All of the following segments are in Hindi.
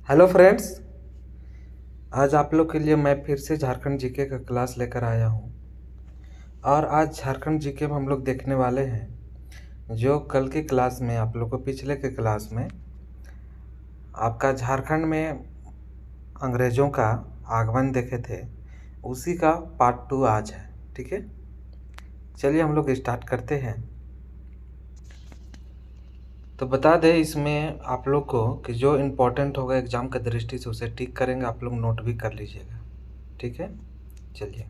Hello friends. आज आप लोग के लिए मैं फिर से झारखंड जीके का क्लास लेकर आया हूँ। और आज झारखंड जीके में हम लोग देखने वाले हैं जो कल की क्लास में आप लोग को पिछले के क्लास में आपका झारखंड में अंग्रेज़ों का आगमन देखे थे, उसी का पार्ट 2 आज है। ठीक है, चलिए हम लोग स्टार्ट करते हैं। तो बता दें इसमें आप लोग को कि जो इम्पोर्टेंट होगा एग्ज़ाम का दृष्टि से उसे टिक करेंगे, आप लोग नोट भी कर लीजिएगा। ठीक है, चलिए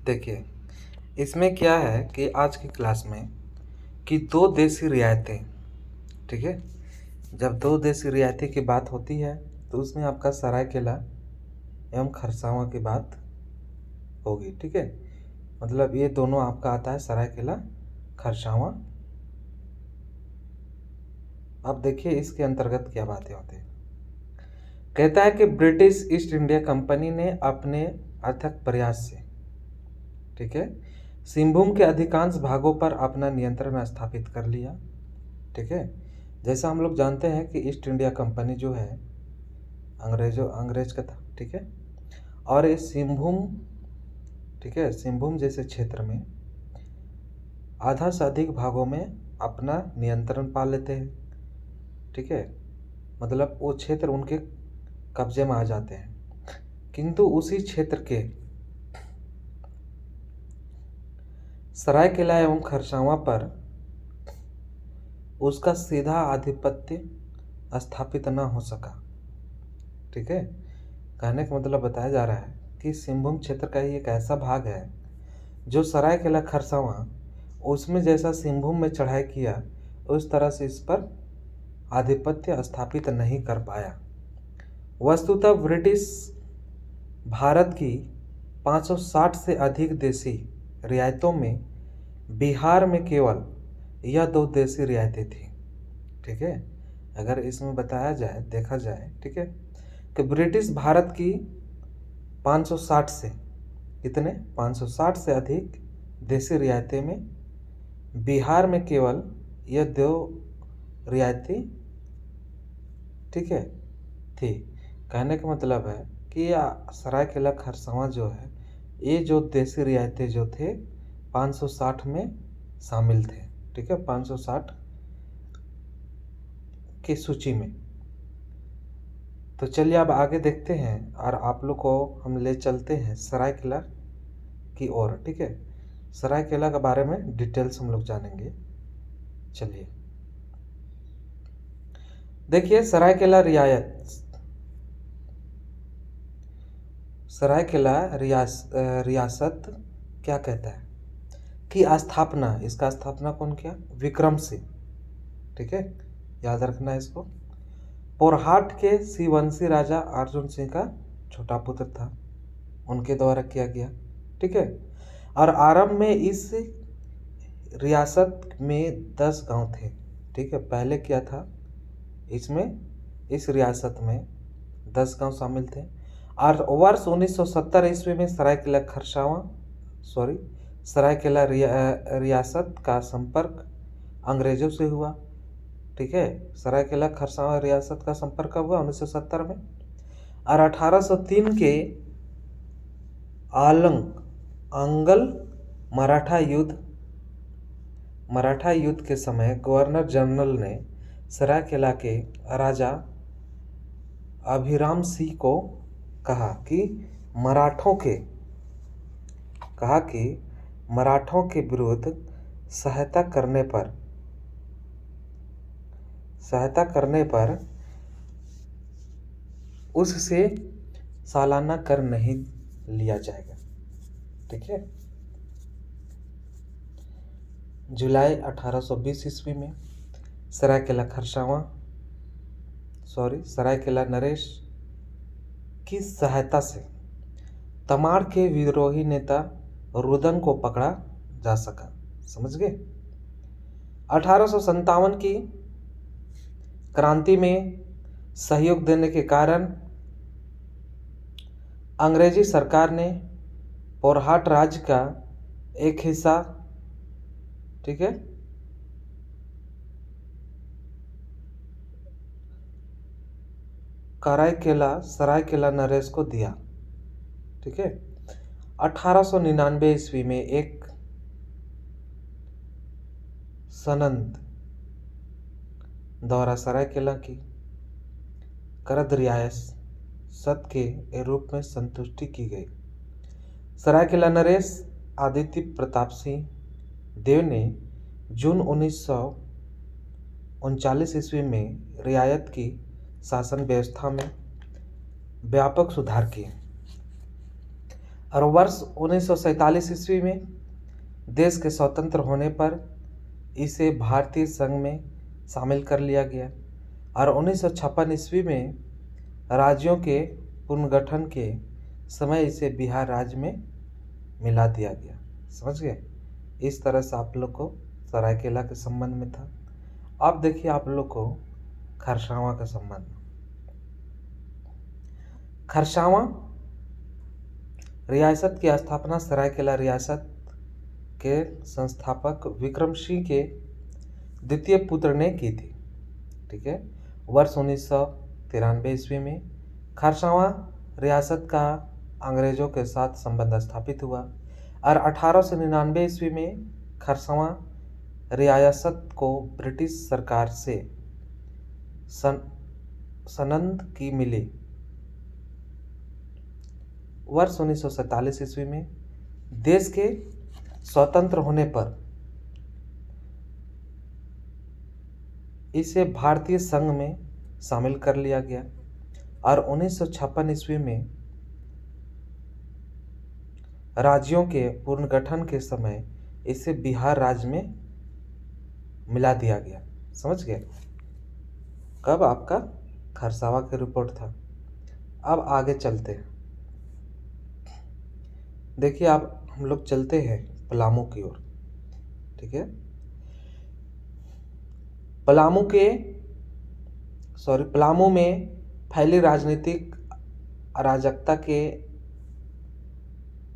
देखिए इसमें क्या है कि आज की क्लास में कि दो देशी रियायतें। ठीक है, जब दो देशी रियायतें की बात होती है तो उसमें आपका सरायकेला एवं खरसावां की बात होगी। ठीक है, मतलब ये दोनों आपका आता है सरायकेला खरसावां। अब देखिए इसके अंतर्गत क्या बातें होती हैं। कहता है कि ब्रिटिश ईस्ट इंडिया कंपनी ने अपने अथक प्रयास से, ठीक है, सिंहभूम के अधिकांश भागों पर अपना नियंत्रण स्थापित कर लिया। ठीक है, जैसा हम लोग जानते हैं कि ईस्ट इंडिया कंपनी जो है अंग्रेज का था। ठीक है, और ये सिंहभूम, ठीक है, सिंहभूम जैसे क्षेत्र में आधा से अधिक भागों में अपना नियंत्रण पा लेते हैं। ठीक है, मतलब वो क्षेत्र उनके कब्जे में आ जाते हैं, किंतु उसी क्षेत्र के सरायकेला एवं खरसावां पर उसका सीधा आधिपत्य स्थापित न हो सका। ठीक है, कहने का मतलब बताया जा रहा है कि सिंहभूम क्षेत्र का ही एक ऐसा भाग है जो सरायकेला खरसावां उसमें जैसा सिंहभूम में चढ़ाई किया उस तरह से इस पर आधिपत्य स्थापित नहीं कर पाया। वस्तुतः ब्रिटिश भारत की 560 से अधिक देशी रियायतों में बिहार में केवल यह दो देशी रियायतें थी। ठीक है, अगर इसमें बताया जाए, देखा जाए, ठीक है, कि ब्रिटिश भारत की 560 से कितने 560 से अधिक देशी रियायतें में बिहार में केवल यह दो रियायतें, ठीक है, थी। कहने का मतलब है कि यह सरायकेला खरसावां जो है, ये जो देशी रियायतें जो थे 560 में शामिल थे। ठीक है, 560 की सूची में। तो चलिए अब आगे देखते हैं और आप लोग को हम ले चलते हैं सरायकेला की ओर। ठीक है, सरायकेला के बारे में डिटेल्स हम लोग जानेंगे। चलिए देखिए सरायकेला रियासत क्या कहता है कि स्थापना, इसका स्थापना कौन किया? विक्रम सिंह। ठीक है, याद रखना इसको। पोरहाट के शिवंशी राजा अर्जुन सिंह का छोटा पुत्र था, उनके द्वारा किया गया। ठीक है, और आरंभ में इस रियासत में 10 गांव थे। ठीक है, पहले क्या था इसमें, इस रियासत में 10 गांव शामिल थे। और वर्ष 1970 ईस्वी में सरायकेला रियासत का संपर्क अंग्रेजों से हुआ। ठीक है, सरायकेला खरसावां रियासत का संपर्क कब हुआ? 1970 में। और 1803 के आंगल मराठा युद्ध के समय गवर्नर जनरल ने सरायकेला के राजा अभिराम सिंह को कहा कि मराठों के विरुद्ध सहायता करने पर उससे सालाना कर नहीं लिया जाएगा। ठीक है, जुलाई 1820 ईस्वी में सरायकेला नरेश की सहायता से तमाड़ के विद्रोही नेता रुदन को पकड़ा जा सका। समझ गए? 1857 की क्रांति में सहयोग देने के कारण अंग्रेजी सरकार ने पोरहाट राज्य का एक हिस्सा, ठीक है, सरायकेला नरेश को दिया। ठीक है। 1899 ईस्वी में एक सनंद द्वारा सरायकेला की करद रियासत के रूप में संतुष्टि की गई। सरायकेला नरेश आदित्य प्रताप सिंह देव ने जून 1939 ईस्वी में रियासत की शासन व्यवस्था में व्यापक सुधार किए और वर्ष 1947 ईस्वी में देश के स्वतंत्र होने पर इसे भारतीय संघ में शामिल कर लिया गया और 1956 ईस्वी में राज्यों के पुनर्गठन के समय इसे बिहार राज्य में मिला दिया गया। समझ गए। इस तरह से आप लोग को सरायकेला के संबंध में था। अब देखिए आप लोग को खरसावां का संबंध। खरसावां रियासत की स्थापना सरायकेला रियासत के संस्थापक विक्रम सिंह के द्वितीय पुत्र ने की थी। ठीक है। वर्ष 1993 ईस्वी में खरसावां रियासत का अंग्रेजों के साथ संबंध स्थापित हुआ और 1899 ईस्वी में खरसावां रियासत को ब्रिटिश सरकार से सनंद की मिली। वर्ष 1947 ईस्वी में देश के स्वतंत्र होने पर इसे भारतीय संघ में शामिल कर लिया गया और 1956 ईस्वी में राज्यों के पुनर्गठन के समय इसे बिहार राज्य में मिला दिया गया। समझ गए। कब आपका खरसावां की रिपोर्ट था। अब आगे चलते हैं। देखिए आप हम लोग चलते हैं पलामू की ओर। ठीक है। पलामू में फैली राजनीतिक अराजकता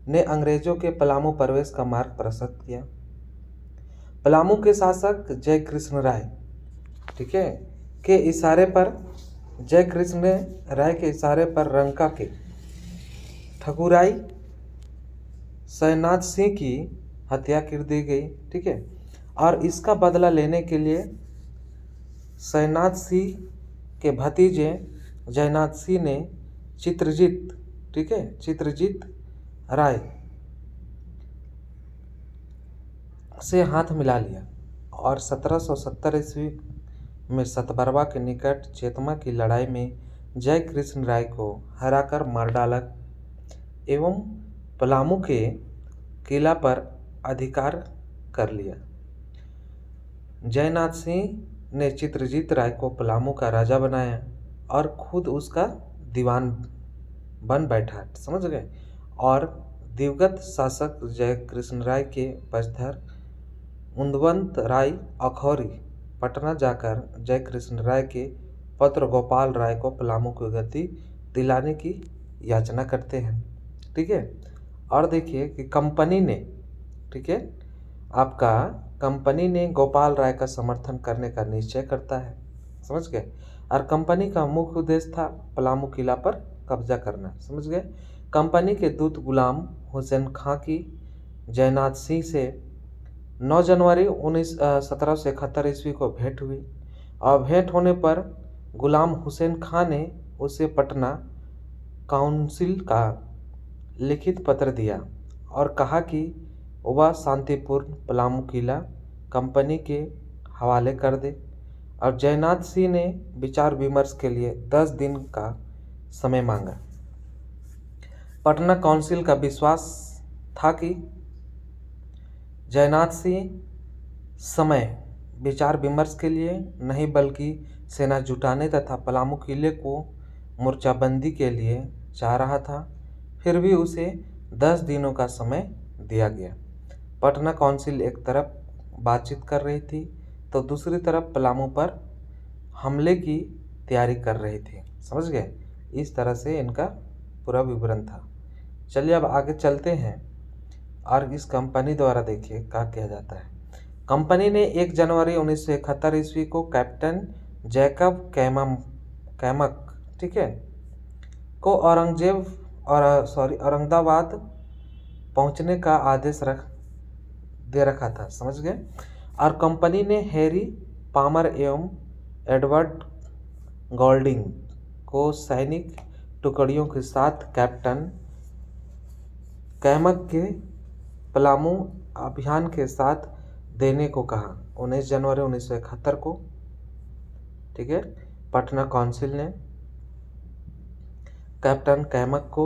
ने अंग्रेजों के पलामू प्रवेश का मार्ग प्रशस्त किया। पलामू के शासक जय कृष्ण राय, ठीक है, के इशारे पर रंका के ठकुराई सैनाथ सिंह की हत्या कर दी गई। ठीक है। और इसका बदला लेने के लिए सैनाथ सिंह के भतीजे जयनाथ सिंह ने चित्रजीत राय से हाथ मिला लिया और 1770 ईस्वी में सतबरवा के निकट चेतमा की लड़ाई में जय कृष्ण राय को हराकर मार डाला एवं पलामू के किला पर अधिकार कर लिया। जयनाथ सिंह ने चित्रजीत राय को पलामू का राजा बनाया और खुद उसका दीवान बन बैठा। समझ गए। और दिवंगत शासक जय कृष्ण राय के पक्षधर उदवंत राय अखौरी पटना जाकर जय कृष्ण राय के पुत्र गोपाल राय को पलामू की गद्दी दिलाने की याचना करते हैं। ठीक है। और देखिए कि कंपनी ने गोपाल राय का समर्थन करने का निश्चय करता है। समझ गए। और कंपनी का मुख्य उद्देश्य था पलामू किला पर कब्जा करना। समझ गए। कंपनी के दूत गुलाम हुसैन खां की जयनाथ सिंह से 9 जनवरी 1771 ईस्वी को भेंट हुई और भेंट होने पर गुलाम हुसैन खां ने उसे पटना काउंसिल का लिखित पत्र दिया और कहा कि वह शांतिपूर्ण पलामू किला कंपनी के हवाले कर दे। और जयनाथ सिंह ने विचार विमर्श के लिए 10 दिन का समय मांगा। पटना काउंसिल का विश्वास था कि जयनाथ सिंह समय विचार विमर्श के लिए नहीं बल्कि सेना जुटाने तथा पलामू किले को मोर्चाबंदी के लिए चाह रहा था। फिर भी उसे 10 दिनों का समय दिया गया। पटना काउंसिल एक तरफ बातचीत कर रही थी तो दूसरी तरफ पलामू पर हमले की तैयारी कर रही थी। समझ गए। इस तरह से इनका पूरा विवरण था। चलिए अब आगे चलते हैं और इस कंपनी द्वारा देखिए क्या किया जाता है। कंपनी ने 1 जनवरी 1971 ईस्वी को कैप्टन जैकब कैमक ठीक है, को औरंगाबाद पहुंचने का आदेश दे रखा था, समझ गए। और कंपनी ने हैरी पामर एवं एडवर्ड गॉल्डिंग को सैनिक टुकड़ियों के साथ कैप्टन कैमक के पलामू अभियान के साथ देने को कहा। 19 जनवरी 1971 को, ठीक है, पटना काउंसिल ने कैप्टन कैमक को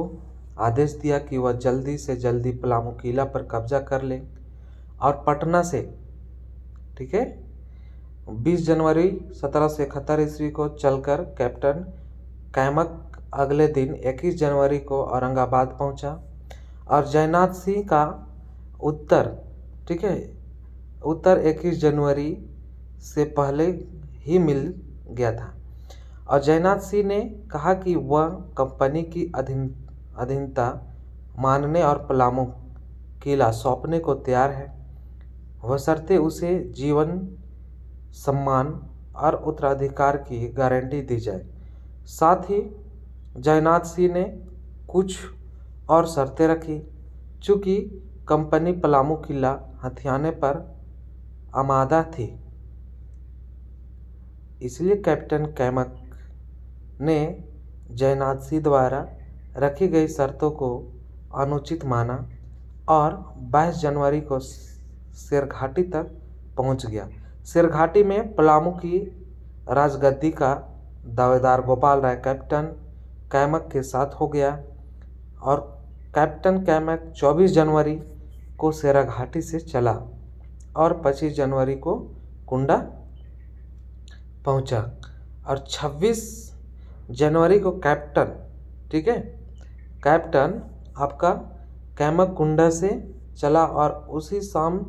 आदेश दिया कि वह जल्दी से जल्दी पलामू किला पर कब्जा कर ले और पटना से, ठीक है, 20 जनवरी 1771 ईस्वी को चलकर कैप्टन कैमक अगले दिन 21 जनवरी को औरंगाबाद पहुंचा और जयनाथ सिंह का उत्तर, ठीक है, उत्तर 21 जनवरी से पहले ही मिल गया था। और जयनाथ सिंह ने कहा कि वह कंपनी की अधीनता मानने और पलामू किला सौंपने को तैयार है, बशर्ते उसे जीवन, सम्मान और उत्तराधिकार की गारंटी दी जाए। साथ ही जयनाथ सिंह ने कुछ और शर्तें रखी। चूँकि कंपनी पलामू किला हथियाने पर आमादा थी, इसलिए कैप्टन कैमक ने जयनाथ सिंह द्वारा रखी गई शर्तों को अनुचित माना और 22 जनवरी को शेरघाटी तक पहुंच गया। शेरघाटी में पलामू की राजगद्दी का दावेदार गोपाल राय कैप्टन कैमक के साथ हो गया और कैप्टन कैमक 24 जनवरी को शेरघाटी से चला और 25 जनवरी को कुंडा पहुंचा और 26 जनवरी को कैप्टन, ठीक है, कैप्टन आपका कैमक कुंडा से चला और उसी शाम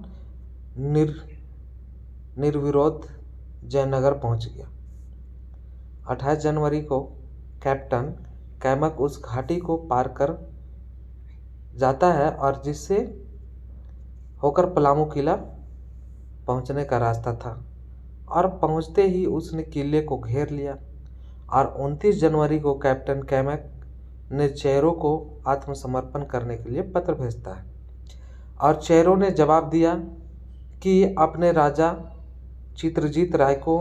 निर्विरोध जयनगर पहुंच गया। 28 जनवरी को कैप्टन कैमक उस घाटी को पार कर जाता है और जिससे होकर पलामू किला पहुंचने का रास्ता था और पहुंचते ही उसने किले को घेर लिया। और 29 जनवरी को कैप्टन कैमक ने चेरो को आत्मसमर्पण करने के लिए पत्र भेजता है और चेरो ने जवाब दिया कि अपने राजा चित्रजीत राय को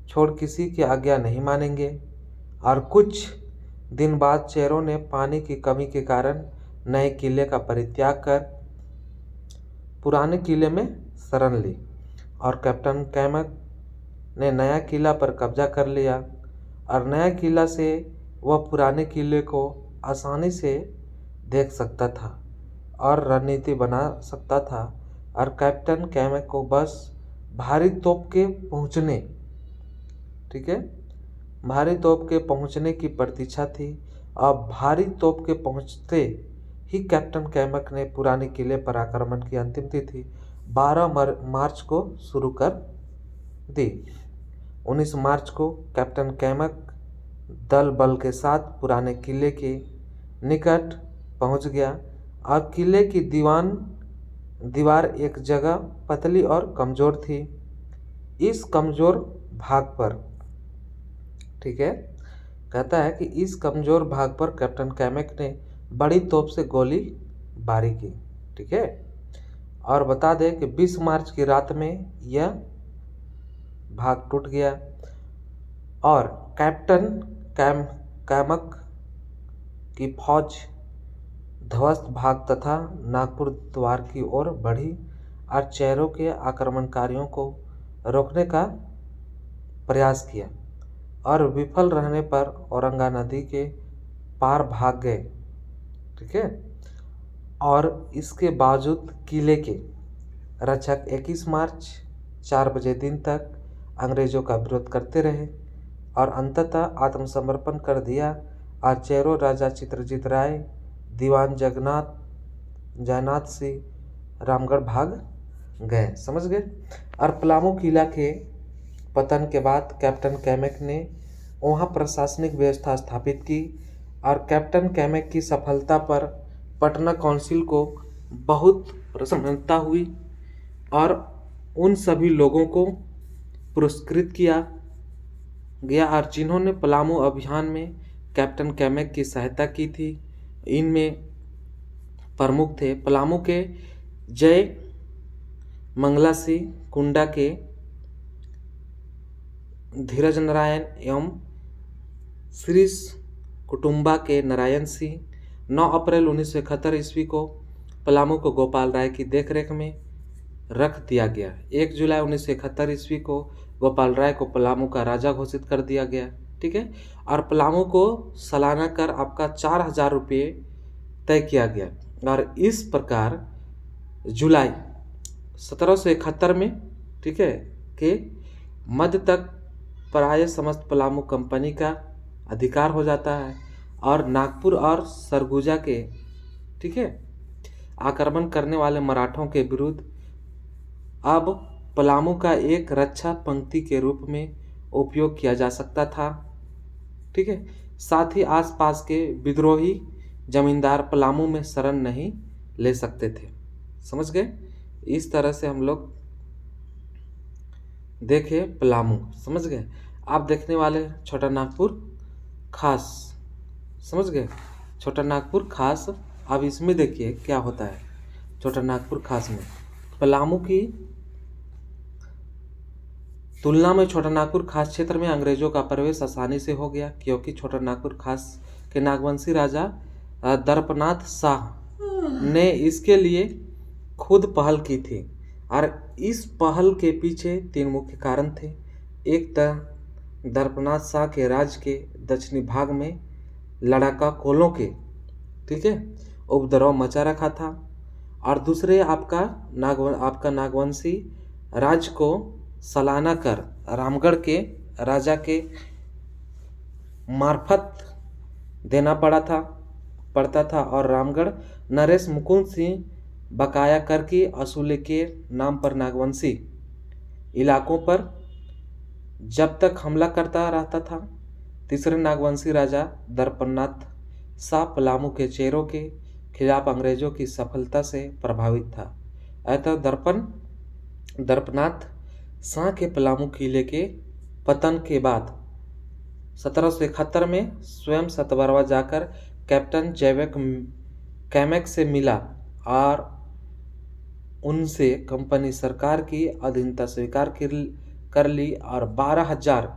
छोड़ किसी की आज्ञा नहीं मानेंगे। और कुछ दिन बाद चेरो ने पानी की कमी के कारण नए किले का परित्याग कर पुराने किले में शरण ली और कैप्टन कैमक ने नया किला पर कब्जा कर लिया और नया किला से वह पुराने किले को आसानी से देख सकता था और रणनीति बना सकता था। और कैप्टन कैमक को बस भारी तोप के पहुंचने, ठीक है, भारी तोप के पहुंचने की प्रतीक्षा थी। अब भारी तोप के पहुंचते ही कैप्टन कैमक ने पुराने किले पर आक्रमण की अंतिम तिथि 12 मार्च को शुरू कर दी। 19 मार्च को कैप्टन कैमक दल बल के साथ पुराने किले के निकट पहुंच गया और किले की दीवार एक जगह पतली और कमज़ोर थी। इस कमज़ोर भाग पर, ठीक है, कहता है कि इस कमज़ोर भाग पर कैप्टन कैमक ने बड़ी तोप से गोली बारी की, ठीक है। और बता दें कि 20 मार्च की रात में यह भाग टूट गया और कैप्टन कैमक की फौज ध्वस्त भाग तथा नागपुर द्वार की ओर बढ़ी और चेरो के आक्रमणकारियों को रोकने का प्रयास किया और विफल रहने पर औरंगा नदी के पार भाग गए, ठीक है। और इसके बावजूद किले के रक्षक 21 मार्च 4 बजे दिन तक अंग्रेज़ों का विरोध करते रहे और अंततः आत्मसमर्पण कर दिया और चेरो राजा चित्रजीत राय, दीवान जयनाथ सिंह रामगढ़ भाग गए, समझ गए। और पलामू किला के पतन के बाद कैप्टन कैमक ने वहाँ प्रशासनिक व्यवस्था स्थापित की और कैप्टन कैमक की सफलता पर पटना काउंसिल को बहुत प्रसन्नता हुई और उन सभी लोगों को पुरस्कृत किया गया और जिन्होंने पलामू अभियान में कैप्टन कैमेक की सहायता की थी। इनमें प्रमुख थे पलामू के जय मंगला सिंह, कुंडा के धीरज नारायण एवं श्री कुटुम्बा के नारायण सिंह। 9 अप्रैल 1971 ईस्वी को पलामू को गोपाल राय की देखरेख में रख दिया गया। 1 जुलाई 1971 ईस्वी को गोपाल राय को पलामू का राजा घोषित कर दिया गया। ठीक है, और पलामू को सालाना कर आपका 4,000 रुपये तय किया गया। और इस प्रकार जुलाई 1771 में, ठीक है, के मध्य तक प्राय समस्त पलामू कंपनी का अधिकार हो जाता है और नागपुर और सरगुजा के, ठीक है, आक्रमण करने वाले मराठों के विरुद्ध अब पलामू का एक रक्षा पंक्ति के रूप में उपयोग किया जा सकता था। ठीक है, साथ ही आसपास के विद्रोही जमींदार पलामू में शरण नहीं ले सकते थे। समझ गए? इस तरह से हम लोग देखे पलामू। समझ गए? आप देखने वाले छोटा नागपुर खास। समझ गए? छोटा नागपुर खास। अब इसमें देखिए क्या होता है छोटा नागपुर खास में। पलामू की तुलना में छोटा नागपुर खास क्षेत्र में अंग्रेजों का प्रवेश आसानी से हो गया, क्योंकि छोटा नागपुर खास के नागवंशी राजा दर्पनाथ शाह ने इसके लिए खुद पहल की थी। और इस पहल के पीछे 3 मुख्य कारण थे। एक दर्पनाथ शाह के राज्य के दक्षिणी भाग में लड़ाका कोलों के, ठीक है, उपद्रव मचा रखा था। और दूसरे आपका नागवंशी राज्य को सालाना कर रामगढ़ के राजा के मार्फत देना पड़ता था और रामगढ़ नरेश मुकुंद सिंह बकाया कर की असूले के नाम पर नागवंशी इलाकों पर जब तक हमला करता रहता था। तीसरे नागवंशी राजा दर्पनाथ शाह पलामू के चेरों के खिलाफ अंग्रेजों की सफलता से प्रभावित था। अतः दर्पनाथ शाह के पलामू किले के पतन के बाद 1771 में स्वयं सतबरवा जाकर कैप्टन जैविक कैमेक से मिला और उनसे कंपनी सरकार की अधीनता स्वीकार कर ली और 12,000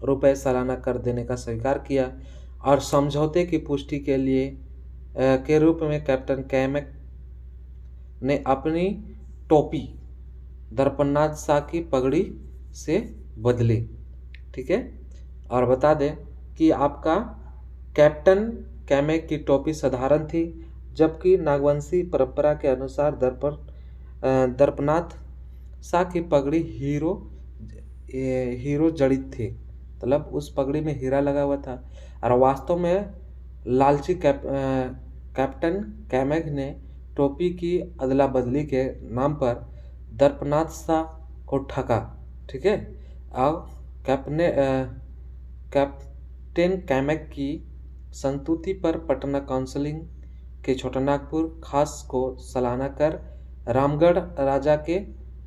रुपये सालाना कर देने का स्वीकार किया। और समझौते की पुष्टि के रूप में कैप्टन कैमेक ने अपनी टोपी दर्पनाथ शाह की पगड़ी से बदली। ठीक है, और बता दें कि आपका कैप्टन कैमेक की टोपी साधारण थी, जबकि नागवंशी परंपरा के अनुसार दर्पनाथ शाह की पगड़ी हीरो जड़ित थी, मतलब उस पगड़ी में हीरा लगा हुआ था। और वास्तव में लालची कैप्टन कैमेक ने टोपी की अदला बदली के नाम पर दर्पनाथ शाह को ठगा। ठीक है, अब कैप्टन कैमेक की संतुति पर पटना काउंसिलिंग के छोटा नागपुर खास को सालाना कर रामगढ़ राजा के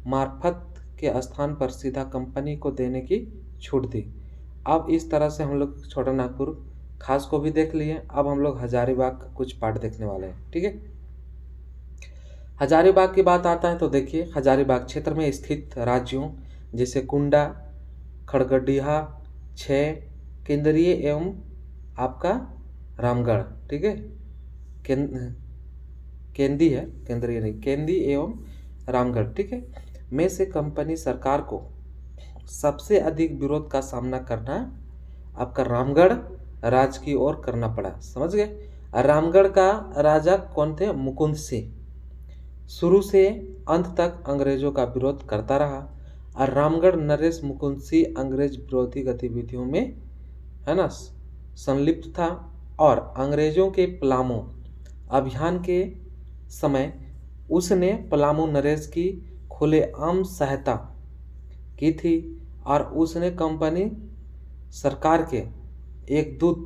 मार्फत के स्थान पर सीधा कंपनी को देने की छूट दी। अब इस तरह से हम लोग छोटा नागपुर खास को भी देख लिए। अब हम लोग हजारीबाग का कुछ पार्ट देखने वाले हैं। ठीक है, हजारीबाग की बात आता है तो देखिए हजारीबाग क्षेत्र में स्थित राज्यों जैसे कुंडा, खड़गडिहा, 6 केंद्रीय एवं आपका रामगढ़, ठीक है, केंद्रीय एवं रामगढ़, ठीक है, में से कंपनी सरकार को सबसे अधिक विरोध का सामना करना आपका रामगढ़ राज की ओर करना पड़ा। समझ गए? रामगढ़ का राजा कौन थे? मुकुंद सिंह शुरू से अंत तक अंग्रेजों का विरोध करता रहा और रामगढ़ नरेश मुकुंद सिंह अंग्रेज विरोधी गतिविधियों में, है ना, संलिप्त था और अंग्रेजों के पलामू अभियान के समय उसने पलामू नरेश की खुलेआम सहायता की थी और उसने कंपनी सरकार के एक दूत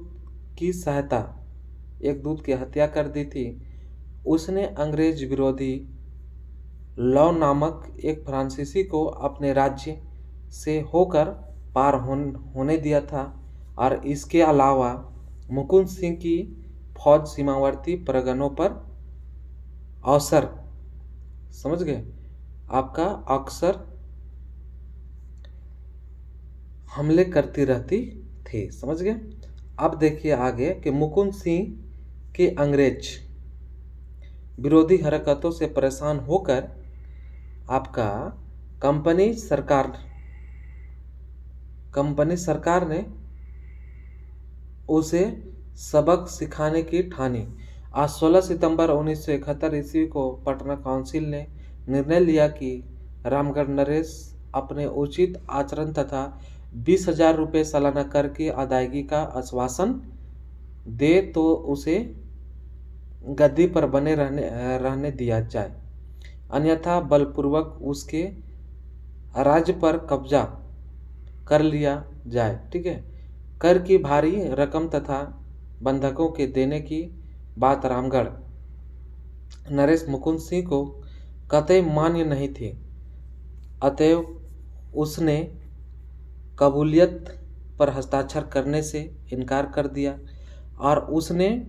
की हत्या कर दी थी। उसने अंग्रेज विरोधी लॉ नामक एक फ्रांसीसी को अपने राज्य से होकर पार होने दिया था और इसके अलावा मुकुंद सिंह की फौज सीमावर्ती परगनों पर अवसर, समझ गए, आपका अक्सर हमले करती रहती थी, समझ गए। अब देखिए आगे कि मुकुंद सिंह के अंग्रेज विरोधी हरकतों से परेशान होकर आपका कंपनी सरकार ने उसे सबक सिखाने की ठानी। आज 16 सितंबर 1971 ईस्वी को पटना काउंसिल ने निर्णय लिया कि रामगढ़ नरेश अपने उचित आचरण तथा 20,000 रुपये सालाना कर की अदायगी का आश्वासन दे तो उसे गद्दी पर बने रहने दिया जाए, अन्यथा बलपूर्वक उसके राज्य पर कब्जा कर लिया जाए। ठीक है। कर की भारी रकम तथा बंधकों के देने की बात रामगढ़ नरेश मुकुंद सिंह को कतई मान्य नहीं थी, अतएव उसने कबूलियत पर हस्ताक्षर करने से इनकार कर दिया और उसने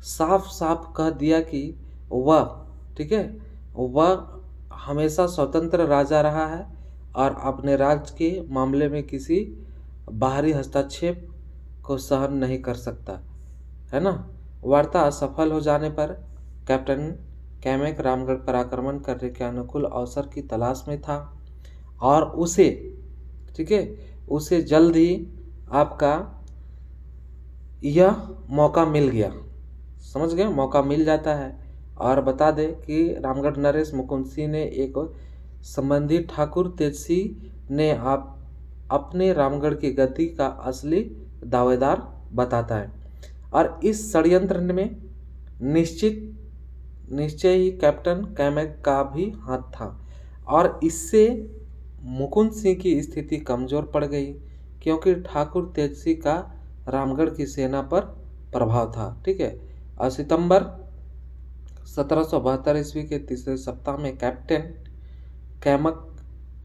साफ साफ कह दिया कि वह, ठीक है, वह हमेशा स्वतंत्र राजा रहा है और अपने राज्य के मामले में किसी बाहरी हस्तक्षेप को सहन नहीं कर सकता, है ना। वार्ता असफल हो जाने पर कैप्टन कैमेक रामगढ़ पर आक्रमण करने के अनुकूल अवसर की तलाश में था और उसे, ठीक है, उसे जल्द ही आपका यह मौका मिल गया, समझ गए, मौका मिल जाता है। और बता दें कि रामगढ़ नरेश मुकुंद सिंह ने एक संबंधी ठाकुर तेजसी ने अपने रामगढ़ की गद्दी का असली दावेदार बताता है और इस षड्यंत्र में निश्चय ही कैप्टन कैमेक का भी हाथ था और इससे मुकुंद सिंह की स्थिति कमजोर पड़ गई क्योंकि ठाकुर तेजसी का रामगढ़ की सेना पर प्रभाव था। ठीक है। और सितंबर 1772 ईस्वी के तीसरे सप्ताह में कैप्टन कैमक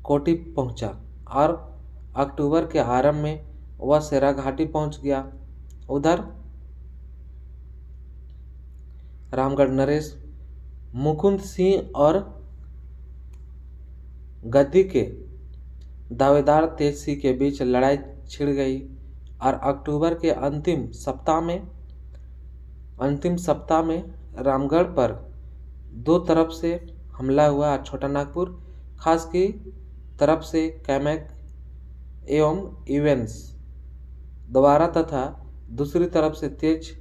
कोटी पहुंचा और अक्टूबर के आरंभ में वह सेरा घाटी पहुंच गया। उधर रामगढ़ नरेश मुकुंद सिंह और गद्दी के दावेदार तेजसी के बीच लड़ाई छिड़ गई और अक्टूबर के अंतिम सप्ताह में रामगढ़ पर दो तरफ से हमला हुआ। छोटा नागपुर खास की तरफ से कैमेक एवं इवेंस द्वारा तथा दूसरी तरफ से तेज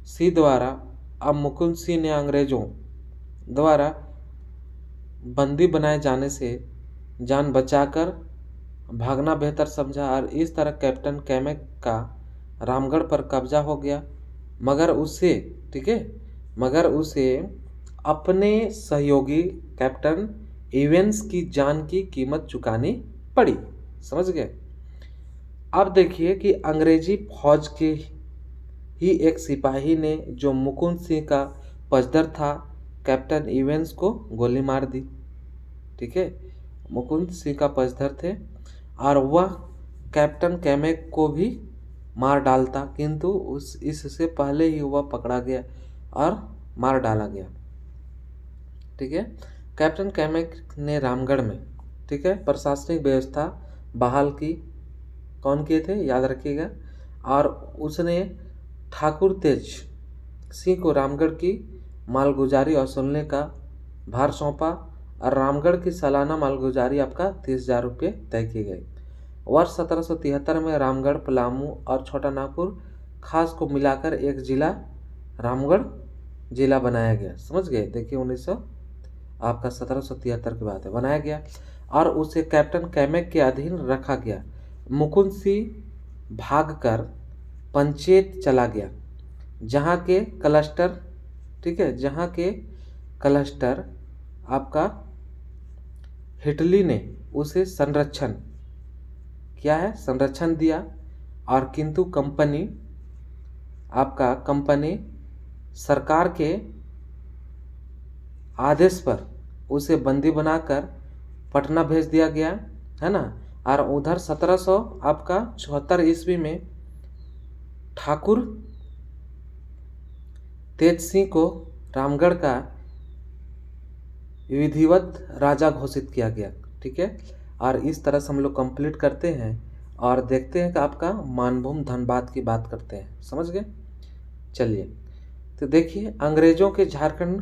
सी द्वारा। अब मुकुंद सिंह ने अंग्रेजों द्वारा बंदी बनाए जाने से जान बचाकर भागना बेहतर समझा और इस तरह कैप्टन कैमेक का रामगढ़ पर कब्जा हो गया। मगर उसे, ठीक है, मगर उसे अपने सहयोगी कैप्टन इवेंस की जान की कीमत चुकानी पड़ी, समझ गए। अब देखिए कि अंग्रेजी फौज के ही एक सिपाही ने जो मुकुंद सिंह का पजदर था कैप्टन इवेंस को गोली मार दी। ठीक है, मुकुंद सिंह का पजदर थे और वह कैप्टन कैमेक को भी मार डालता, किंतु इससे पहले ही वह पकड़ा गया और मार डाला गया। ठीक है। कैप्टन कैमेक ने रामगढ़ में, ठीक है, प्रशासनिक व्यवस्था बहाल की। कौन किए थे, याद रखिएगा। और उसने ठाकुर तेज सिंह को रामगढ़ की मालगुजारी वसूलने का भार सौंपा और रामगढ़ की सालाना मालगुजारी आपका 30,000 रुपये तय की गई। वर्ष 1773 में रामगढ़, पलामू और छोटा नागपुर खास को मिलाकर एक जिला रामगढ़ जिला बनाया गया, समझ गए। देखिए 1773 की बात है, बनाया गया और उसे कैप्टन कैमेक के अधीन रखा गया। मुकुंद सिंह भागकर पंचेत चला गया जहाँ के क्लस्टर, ठीक है, जहाँ के क्लस्टर आपका हिटली ने उसे संरक्षण दिया और किंतु कंपनी सरकार के आदेश पर उसे बंदी बनाकर पटना भेज दिया गया, है ना। और उधर 1774 ईस्वी में ठाकुर तेज सिंह को रामगढ़ का विधिवत राजा घोषित किया गया। ठीक है, और इस तरह से हम लोग कंप्लीट करते हैं और देखते हैं कि आपका मानभूम धनबाद की बात करते हैं। समझ गए? चलिए, तो देखिए, अंग्रेजों के झारखंड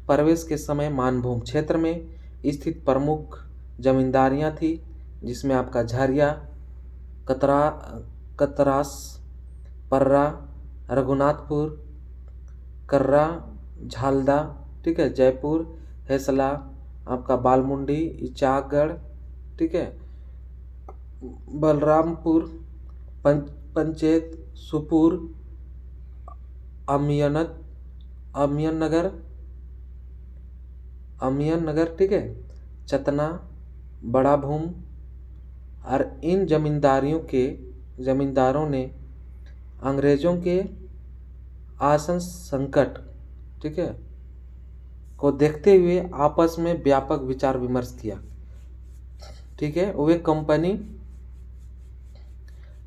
प्रवेश के समय मानभूम क्षेत्र में स्थित प्रमुख जमींदारियां थी, जिसमें आपका झरिया, कतरा कतरास, पर्रा, रघुनाथपुर, कर्रा, झालदा, ठीक है, जयपुर, हेसला, आपका बालमुंडी, इचागढ़, ठीक है, बलरामपुर, पंचेत, सुपुर, अमियनत अमियन नगर, ठीक है, चतना, बड़ा भूम। और इन जमींदारों ने अंग्रेजों के आसन संकट, ठीक है, को देखते हुए आपस में व्यापक विचार विमर्श किया। ठीक है,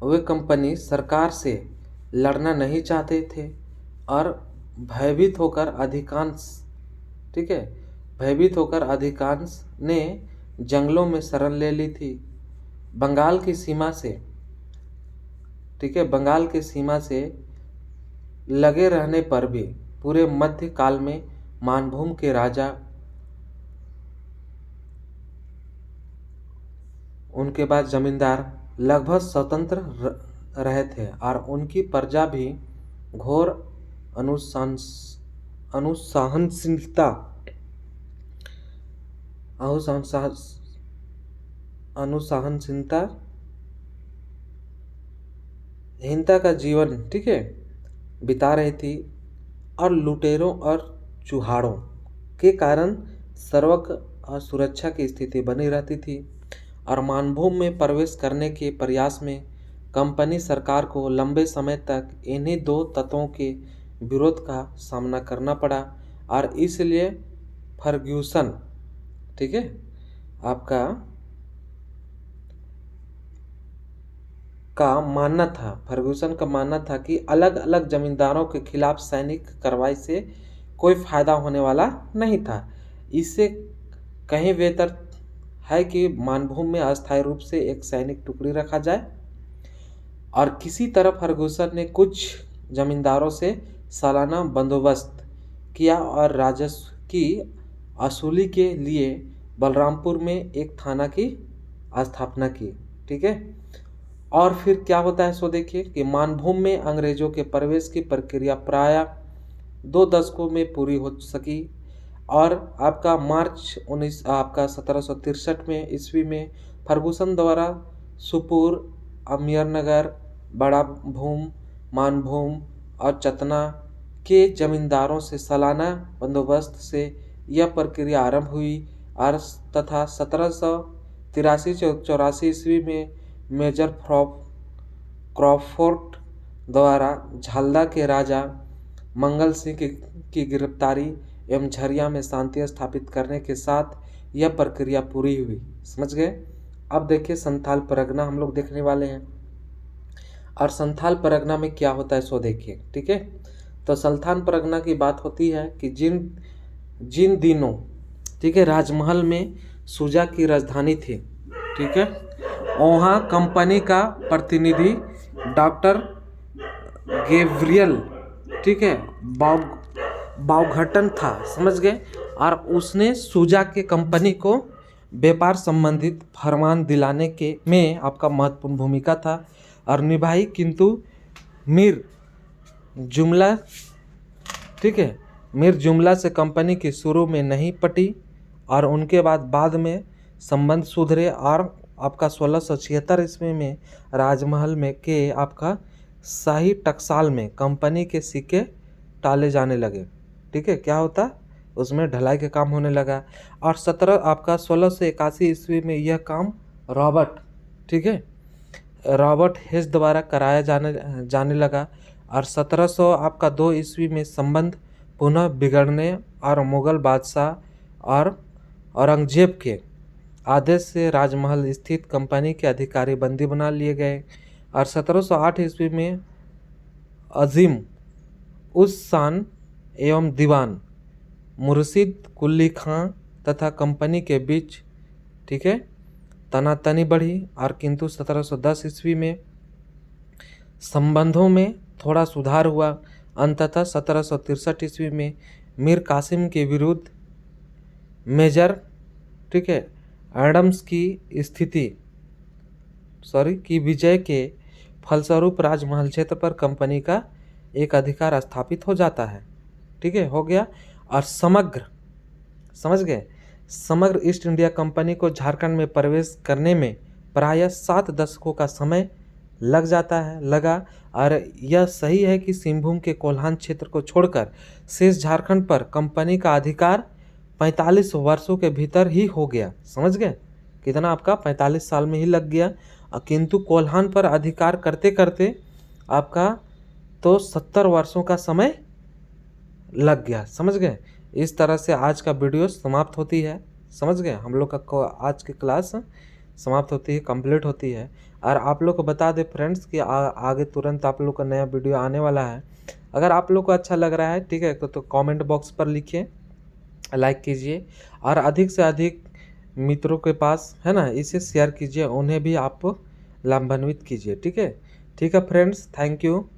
वे कंपनी सरकार से लड़ना नहीं चाहते थे और भयभीत होकर अधिकांश ने जंगलों में शरण ले ली थी। बंगाल की सीमा से लगे रहने पर भी पूरे मध्य काल में मानभूम के राजा, उनके बाद जमींदार लगभग स्वतंत्र रहे थे और उनकी प्रजा भी घोर अनुशासनहीनता का जीवन, ठीक है, बिता रही थी और लुटेरों और चुहाड़ों के कारण सर्वक और सुरक्षा की स्थिति बनी रहती थी। और मानभूम में प्रवेश करने के प्रयास में कंपनी सरकार को लंबे समय तक इन्हीं दो तत्वों के विरोध का सामना करना पड़ा और इसलिए फर्ग्यूसन, ठीक है, आपका फर्गूसन का मानना था कि अलग अलग जमींदारों के खिलाफ सैनिक कार्रवाई से कोई फायदा होने वाला नहीं था। इससे कहीं बेहतर है कि मानभूम में अस्थायी रूप से एक सैनिक टुकड़ी रखा जाए। और किसी तरह फर्गूसन ने कुछ जमींदारों से सालाना बंदोबस्त किया और राजस्व की वसूली के लिए बलरामपुर में एक थाना की स्थापना की। ठीक है, और फिर क्या होता है सो देखिए कि मानभूम में अंग्रेजों के प्रवेश की प्रक्रिया प्रायः 2 दशकों में पूरी हो सकी और आपका मार्च 1763 में ईस्वी में फर्गूसन द्वारा सुपुर, अमियरनगर, बड़ा भूम, मानभूम और चतना के जमींदारों से सालाना बंदोबस्त से यह प्रक्रिया आरंभ हुई और तथा 1783-84 ईस्वी में मेजर क्रॉफोर्ड द्वारा झालदा के राजा मंगल सिंह की गिरफ्तारी एवं झरिया में शांति स्थापित करने के साथ यह प्रक्रिया पूरी हुई। समझ गए? अब देखिए संथाल परगना हम लोग देखने वाले हैं और संथाल परगना में क्या होता है सो देखिए। ठीक है, तो संथाल परगना की बात होती है कि जिन दिनों, ठीक है, राजमहल में सुजा की राजधानी थी, ठीक है, वहाँ कंपनी का प्रतिनिधि डॉक्टर गैब्रियल, ठीक है, बाउघटन था। समझ गए? और उसने सुजा के कंपनी को व्यापार संबंधित फरमान दिलाने के में आपका महत्वपूर्ण भूमिका था और निभाई, किंतु मीर जुमला, ठीक है, मीर जुमला से कंपनी की शुरू में नहीं पटी और उनके बाद में संबंध सुधरे और आपका 1676 ईस्वी में राजमहल में के आपका शाही टकसाल में कंपनी के सिक्के टाले जाने लगे। ठीक है, क्या होता, उसमें ढलाई का काम होने लगा और 1681 ईस्वी में यह काम रॉबर्ट, ठीक है, रॉबर्ट हेस द्वारा कराया जाने लगा और 1702 ईस्वी में संबंध पुनः बिगड़ने और मुगल बादशाह और औरंगजेब के आदेश से राजमहल स्थित कंपनी के अधिकारी बंदी बना लिए गए और 1708 ईस्वी में अजीम उस शान एवं दीवान मुर्शिद कुली खां तथा कंपनी के बीच, ठीक है, तनातनी बढ़ी। और किंतु 1710 ईस्वी में संबंधों में थोड़ा सुधार हुआ। अंततः 1763 ईस्वी में मीर कासिम के विरुद्ध मेजर, ठीक है, एडम्स की विजय के फलस्वरूप राजमहल क्षेत्र पर कंपनी का एक अधिकार स्थापित हो जाता है। ठीक है, हो गया। और समझ गए, समग्र ईस्ट इंडिया कंपनी को झारखंड में प्रवेश करने में प्रायः 7 दशकों का समय लगा। और यह सही है कि सिंहभूम के कोल्हान क्षेत्र को छोड़कर शेष झारखंड पर कंपनी का अधिकार 45 वर्षों के भीतर ही हो गया। समझ गए, कितना आपका 45 साल में ही लग गया। किंतु कोल्हान पर अधिकार करते करते आपका तो 70 वर्षों का समय लग गया। समझ गए। इस तरह से आज का वीडियो समाप्त होती है। समझ गए, हम लोग का आज की क्लास समाप्त होती है, कंप्लीट होती है। और आप लोग को बता दें फ्रेंड्स कि आगे तुरंत आप लोग का नया वीडियो आने वाला है। अगर आप लोग को अच्छा लग रहा है, ठीक है, तो कमेंट बॉक्स पर लिखिए, लाइक कीजिए और अधिक से अधिक मित्रों के पास, है ना, इसे शेयर कीजिए, उन्हें भी आप लाभान्वित कीजिए। ठीक है फ्रेंड्स, थैंक यू।